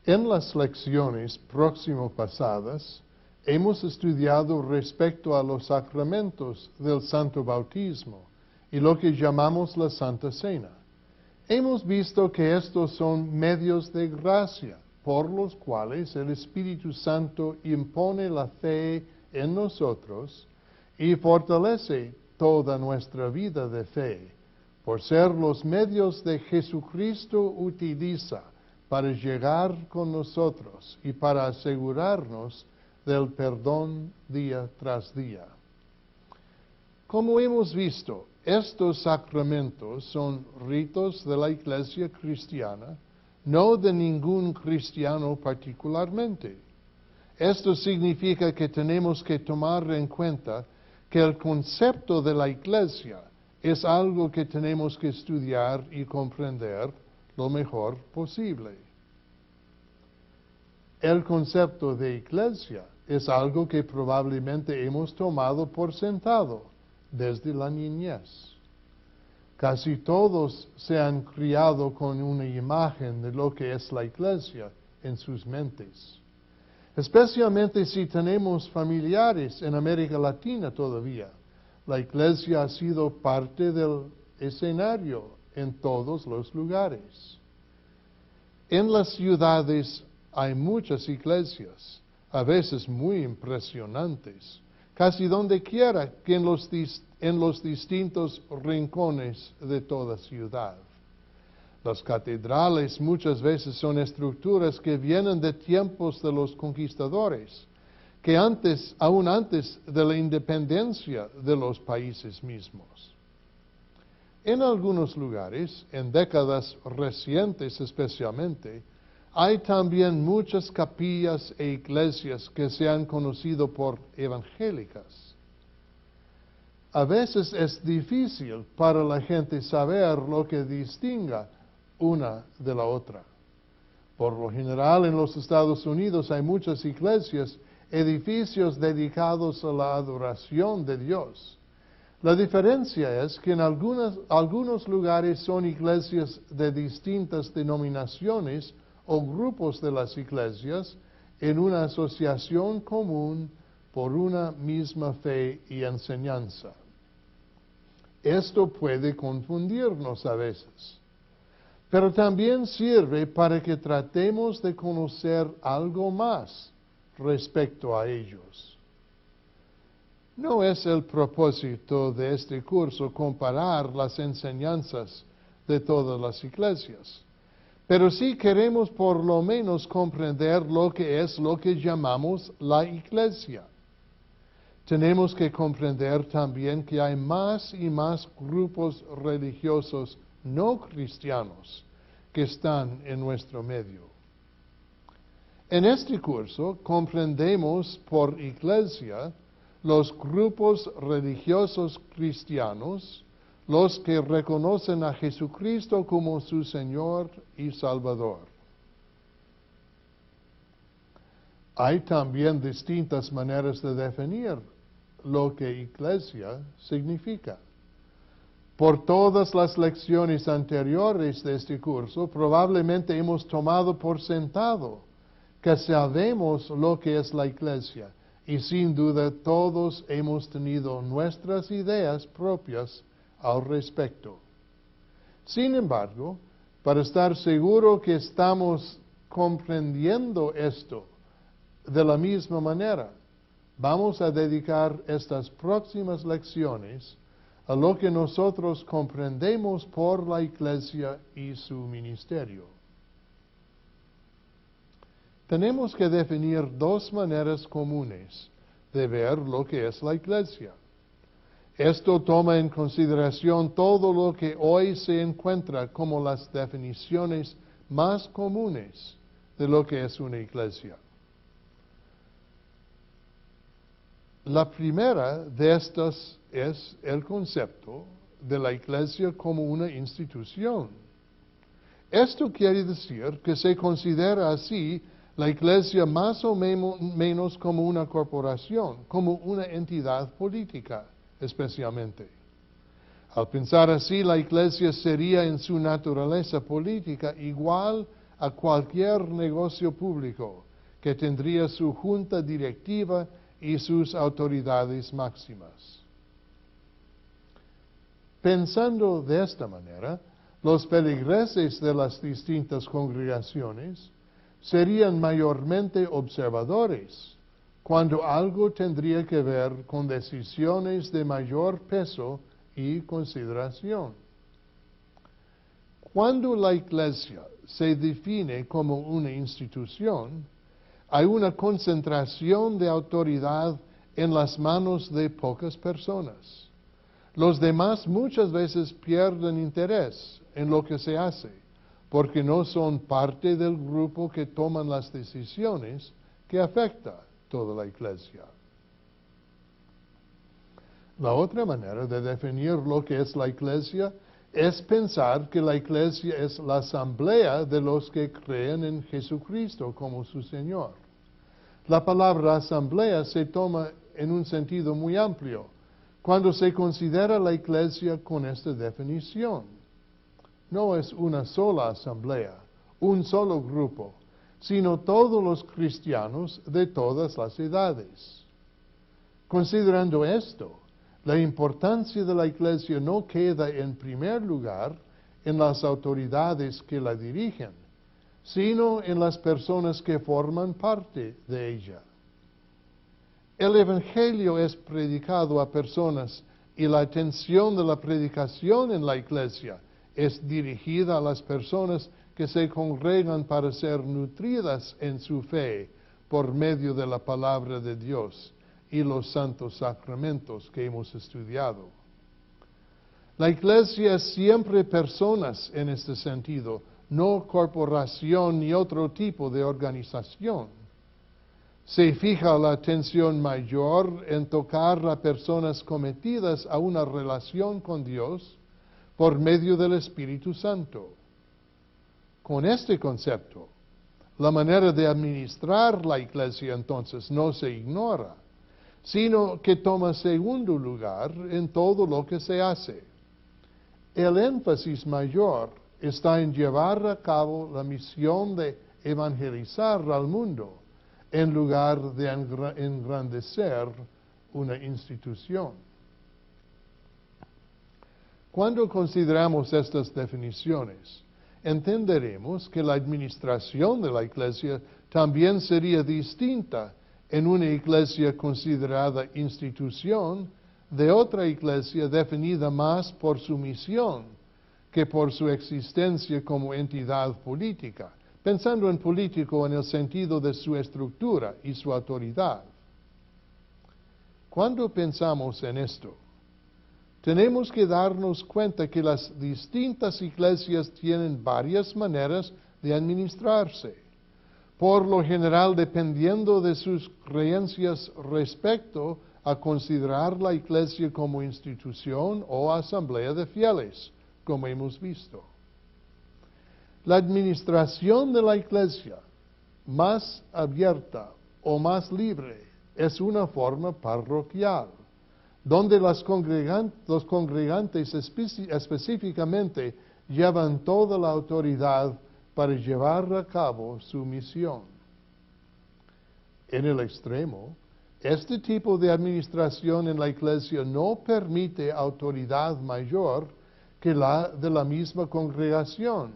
En las lecciones próximo pasadas, hemos estudiado respecto a los sacramentos del Santo Bautismo y lo que llamamos la Santa Cena. Hemos visto que estos son medios de gracia por los cuales el Espíritu Santo impone la fe en nosotros y fortalece toda nuestra vida de fe, por ser los medios que Jesucristo utiliza para llegar con nosotros y para asegurarnos del perdón día tras día. Como hemos visto, estos sacramentos son ritos de la Iglesia cristiana, no de ningún cristiano particularmente. Esto significa que tenemos que tomar en cuenta que el concepto de la Iglesia es algo que tenemos que estudiar y comprender lo mejor posible. El concepto de Iglesia es algo que probablemente hemos tomado por sentado desde la niñez. Casi todos se han criado con una imagen de lo que es la Iglesia en sus mentes. Especialmente si tenemos familiares en América Latina todavía. La Iglesia ha sido parte del escenario en todos los lugares. En las ciudades hay muchas iglesias, a veces muy impresionantes, casi donde quiera que en los distintos rincones de toda ciudad. Las catedrales muchas veces son estructuras que vienen de tiempos de los conquistadores, que aún antes de la independencia de los países mismos. En algunos lugares, en décadas recientes especialmente, hay también muchas capillas e iglesias que se han conocido por evangélicas. A veces es difícil para la gente saber lo que distinga una de la otra. Por lo general, en los Estados Unidos hay muchas iglesias, edificios dedicados a la adoración de Dios. La diferencia es que en algunos lugares son iglesias de distintas denominaciones o grupos de las iglesias en una asociación común por una misma fe y enseñanza. Esto puede confundirnos a veces, pero también sirve para que tratemos de conocer algo más respecto a ellos. No es el propósito de este curso comparar las enseñanzas de todas las iglesias, pero sí queremos por lo menos comprender lo que llamamos la Iglesia. Tenemos que comprender también que hay más y más grupos religiosos no cristianos que están en nuestro medio. En este curso comprendemos por Iglesia los grupos religiosos cristianos, los que reconocen a Jesucristo como su Señor y Salvador. Hay también distintas maneras de definir lo que Iglesia significa. Por todas las lecciones anteriores de este curso, probablemente hemos tomado por sentado que sabemos lo que es la Iglesia, y sin duda todos hemos tenido nuestras ideas propias al respecto. Sin embargo, para estar seguro que estamos comprendiendo esto de la misma manera, vamos a dedicar estas próximas lecciones a lo que nosotros comprendemos por la Iglesia y su ministerio. Tenemos que definir dos maneras comunes de ver lo que es la Iglesia. Esto toma en consideración todo lo que hoy se encuentra como las definiciones más comunes de lo que es una iglesia. La primera de estas es el concepto de la iglesia como una institución. Esto quiere decir que se considera así la iglesia más o menos como una corporación, como una entidad política especialmente. Al pensar así, la iglesia sería en su naturaleza política igual a cualquier negocio público que tendría su junta directiva y sus autoridades máximas. Pensando de esta manera, los feligreses de las distintas congregaciones serían mayormente observadores cuando algo tendría que ver con decisiones de mayor peso y consideración. Cuando la Iglesia se define como una institución, hay una concentración de autoridad en las manos de pocas personas. Los demás muchas veces pierden interés en lo que se hace, porque no son parte del grupo que toman las decisiones que afectan toda la Iglesia. La otra manera de definir lo que es la Iglesia es pensar que la Iglesia es la asamblea de los que creen en Jesucristo como su Señor. La palabra asamblea se toma en un sentido muy amplio cuando se considera la Iglesia con esta definición. No es una sola asamblea, un solo grupo, sino todos los cristianos de todas las edades. Considerando esto, la importancia de la Iglesia no queda en primer lugar en las autoridades que la dirigen, sino en las personas que forman parte de ella. El Evangelio es predicado a personas y la atención de la predicación en la Iglesia es dirigida a las personas que se congregan para ser nutridas en su fe por medio de la palabra de Dios y los santos sacramentos que hemos estudiado. La Iglesia es siempre personas en este sentido, no corporación ni otro tipo de organización. Se fija la atención mayor en tocar a personas cometidas a una relación con Dios por medio del Espíritu Santo. Con este concepto, la manera de administrar la Iglesia entonces no se ignora, sino que toma segundo lugar en todo lo que se hace. El énfasis mayor está en llevar a cabo la misión de evangelizar al mundo, en lugar de engrandecer una institución. Cuando consideramos estas definiciones, entenderemos que la administración de la Iglesia también sería distinta en una iglesia considerada institución de otra iglesia definida más por su misión que por su existencia como entidad política, pensando en político en el sentido de su estructura y su autoridad. Cuando pensamos en esto, tenemos que darnos cuenta que las distintas iglesias tienen varias maneras de administrarse, por lo general dependiendo de sus creencias respecto a considerar la Iglesia como institución o asamblea de fieles, como hemos visto. La administración de la Iglesia más abierta o más libre es una forma parroquial, donde los congregantes específicamente llevan toda la autoridad para llevar a cabo su misión. En el extremo, este tipo de administración en la Iglesia no permite autoridad mayor que la de la misma congregación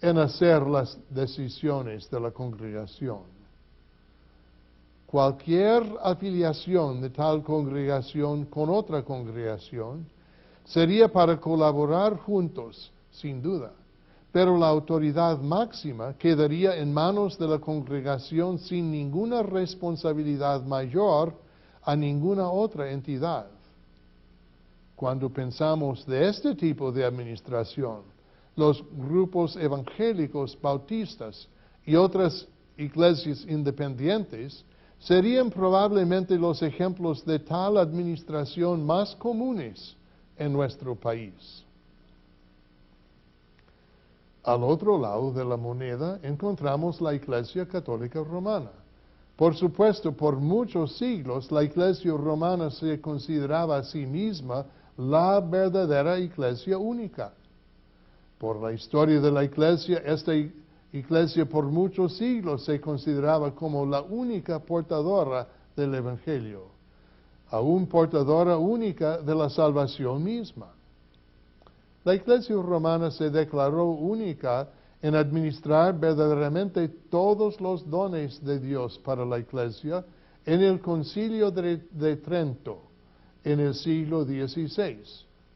en hacer las decisiones de la congregación. Cualquier afiliación de tal congregación con otra congregación sería para colaborar juntos, sin duda, pero la autoridad máxima quedaría en manos de la congregación sin ninguna responsabilidad mayor a ninguna otra entidad. Cuando pensamos de este tipo de administración, los grupos evangélicos bautistas y otras iglesias independientes serían probablemente los ejemplos de tal administración más comunes en nuestro país. Al otro lado de la moneda encontramos la Iglesia Católica Romana. Por supuesto, por muchos siglos la Iglesia Romana se consideraba a sí misma la verdadera Iglesia única. Por la historia de la Iglesia, esta Iglesia por muchos siglos se consideraba como la única portadora del Evangelio, aún portadora única de la salvación misma. La Iglesia romana se declaró única en administrar verdaderamente todos los dones de Dios para la Iglesia en el Concilio de Trento en el siglo XVI,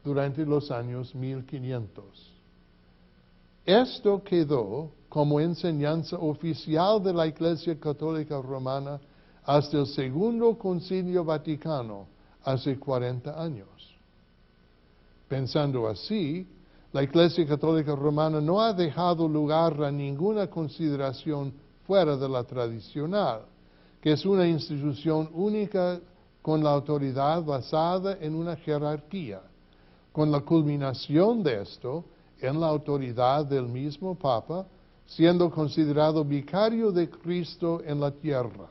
durante los años 1500. Esto quedó como enseñanza oficial de la Iglesia Católica Romana hasta el Segundo Concilio Vaticano, hace 40 años. Pensando así, la Iglesia Católica Romana no ha dejado lugar a ninguna consideración fuera de la tradicional, que es una institución única con la autoridad basada en una jerarquía, con la culminación de esto en la autoridad del mismo Papa, siendo considerado vicario de Cristo en la tierra.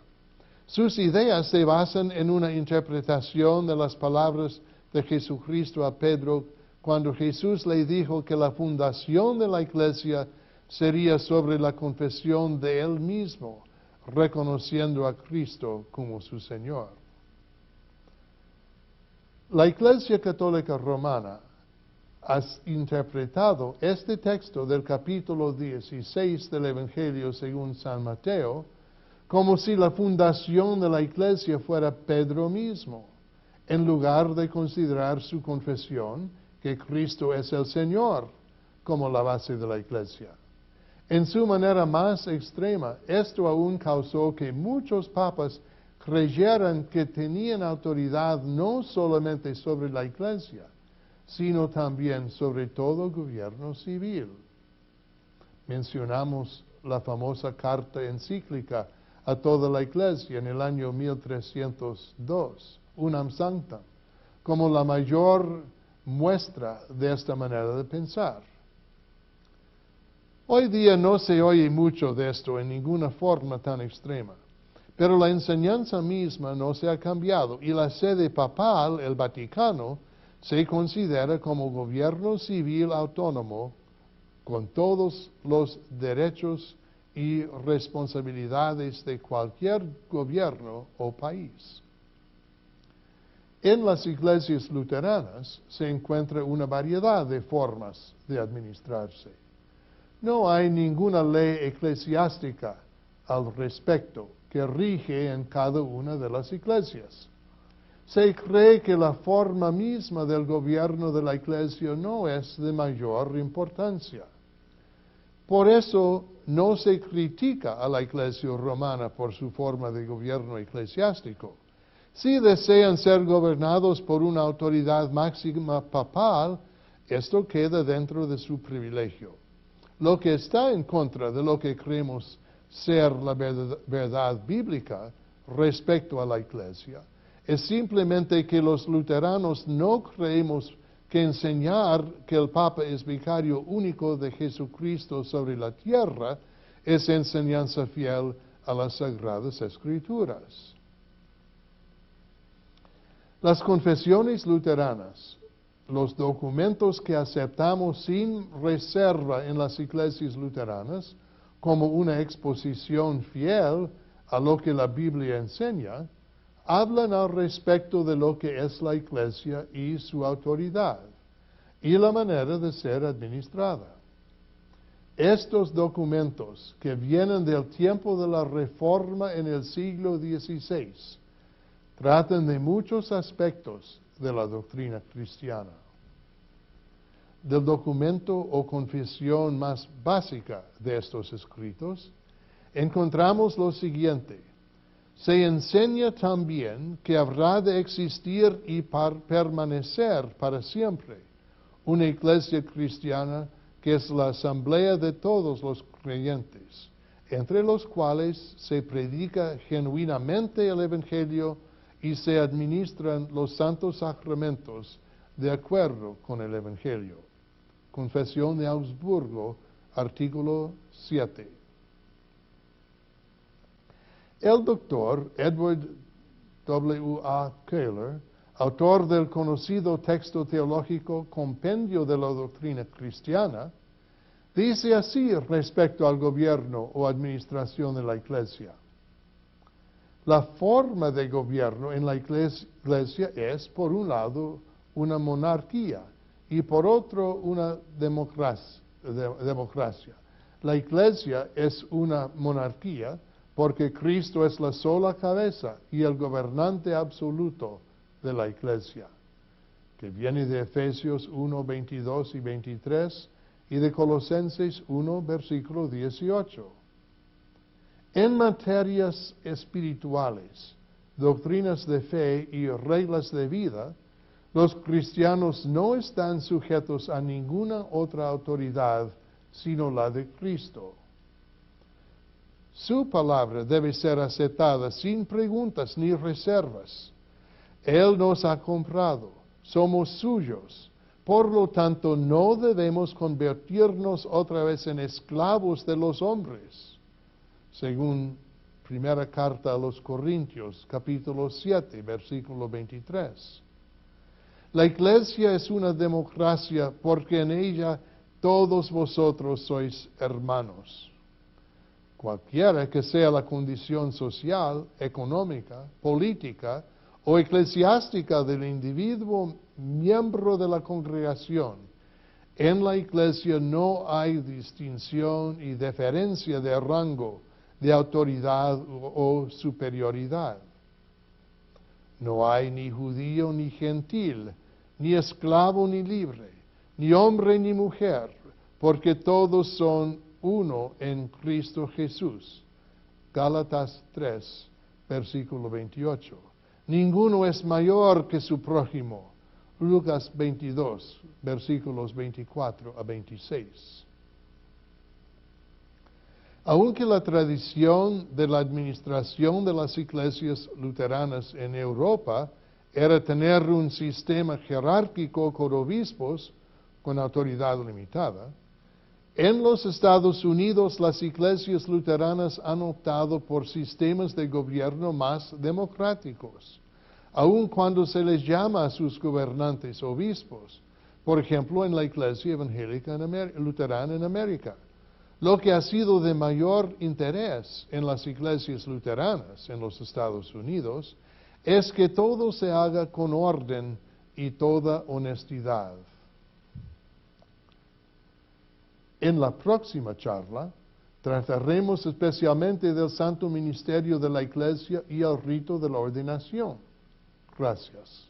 Sus ideas se basan en una interpretación de las palabras de Jesucristo a Pedro cuando Jesús le dijo que la fundación de la Iglesia sería sobre la confesión de Él mismo, reconociendo a Cristo como su Señor. La Iglesia Católica Romana ha interpretado este texto del capítulo 16 del Evangelio según San Mateo como si la fundación de la Iglesia fuera Pedro mismo, en lugar de considerar su confesión que Cristo es el Señor como la base de la Iglesia. En su manera más extrema, esto aún causó que muchos papas creyeran que tenían autoridad no solamente sobre la Iglesia, sino también sobre todo gobierno civil. Mencionamos la famosa carta encíclica a toda la Iglesia en el año 1302, Unam Sanctam, como la mayor muestra de esta manera de pensar. Hoy día no se oye mucho de esto en ninguna forma tan extrema, pero la enseñanza misma no se ha cambiado y la sede papal, el Vaticano, se considera como gobierno civil autónomo con todos los derechos y responsabilidades de cualquier gobierno o país. En las iglesias luteranas se encuentra una variedad de formas de administrarse. No hay ninguna ley eclesiástica al respecto que rige en cada una de las iglesias. Se cree que la forma misma del gobierno de la Iglesia no es de mayor importancia. Por eso no se critica a la Iglesia romana por su forma de gobierno eclesiástico. Si desean ser gobernados por una autoridad máxima papal, esto queda dentro de su privilegio. Lo que está en contra de lo que creemos ser la verdad bíblica respecto a la Iglesia es simplemente que los luteranos no creemos que enseñar que el Papa es vicario único de Jesucristo sobre la tierra es enseñanza fiel a las Sagradas Escrituras. Las confesiones luteranas, los documentos que aceptamos sin reserva en las iglesias luteranas como una exposición fiel a lo que la Biblia enseña, hablan al respecto de lo que es la Iglesia y su autoridad, y la manera de ser administrada. Estos documentos, que vienen del tiempo de la Reforma en el siglo XVI, tratan de muchos aspectos de la doctrina cristiana. Del documento o confesión más básica de estos escritos, encontramos lo siguiente. Se enseña también que habrá de existir y permanecer para siempre una iglesia cristiana que es la asamblea de todos los creyentes, entre los cuales se predica genuinamente el Evangelio y se administran los santos sacramentos de acuerdo con el Evangelio. Confesión de Augsburgo, artículo 7. El doctor Edward W. A. Keller, autor del conocido texto teológico Compendio de la Doctrina Cristiana, Dice así respecto al gobierno o administración de la Iglesia. La forma de gobierno en la Iglesia es, por un lado, una monarquía y por otro, una democracia. La Iglesia es una monarquía porque Cristo es la sola cabeza y el gobernante absoluto de la Iglesia, que viene de Efesios 1, 22 y 23 y de Colosenses 1, versículo 18. En materias espirituales, doctrinas de fe y reglas de vida, los cristianos no están sujetos a ninguna otra autoridad sino la de Cristo. Su palabra debe ser aceptada sin preguntas ni reservas. Él nos ha comprado, somos suyos. Por lo tanto, no debemos convertirnos otra vez en esclavos de los hombres, según primera carta a los Corintios, capítulo 7, versículo 23. La Iglesia es una democracia porque en ella todos vosotros sois hermanos. Cualquiera que sea la condición social, económica, política o eclesiástica del individuo miembro de la congregación, en la Iglesia no hay distinción y diferencia de rango, de autoridad o superioridad. No hay ni judío ni gentil, ni esclavo ni libre, ni hombre ni mujer, porque todos son uno en Cristo Jesús. Gálatas 3, versículo 28. Ninguno es mayor que su prójimo. Lucas 22, versículos 24 a 26. Aunque la tradición de la administración de las iglesias luteranas en Europa era tener un sistema jerárquico con obispos con autoridad limitada, en los Estados Unidos las iglesias luteranas han optado por sistemas de gobierno más democráticos, aun cuando se les llama a sus gobernantes obispos, por ejemplo en la Iglesia Evangélica Luterana en América. Lo que ha sido de mayor interés en las iglesias luteranas en los Estados Unidos es que todo se haga con orden y toda honestidad. En la próxima charla trataremos especialmente del santo ministerio de la Iglesia y el rito de la ordenación. Gracias.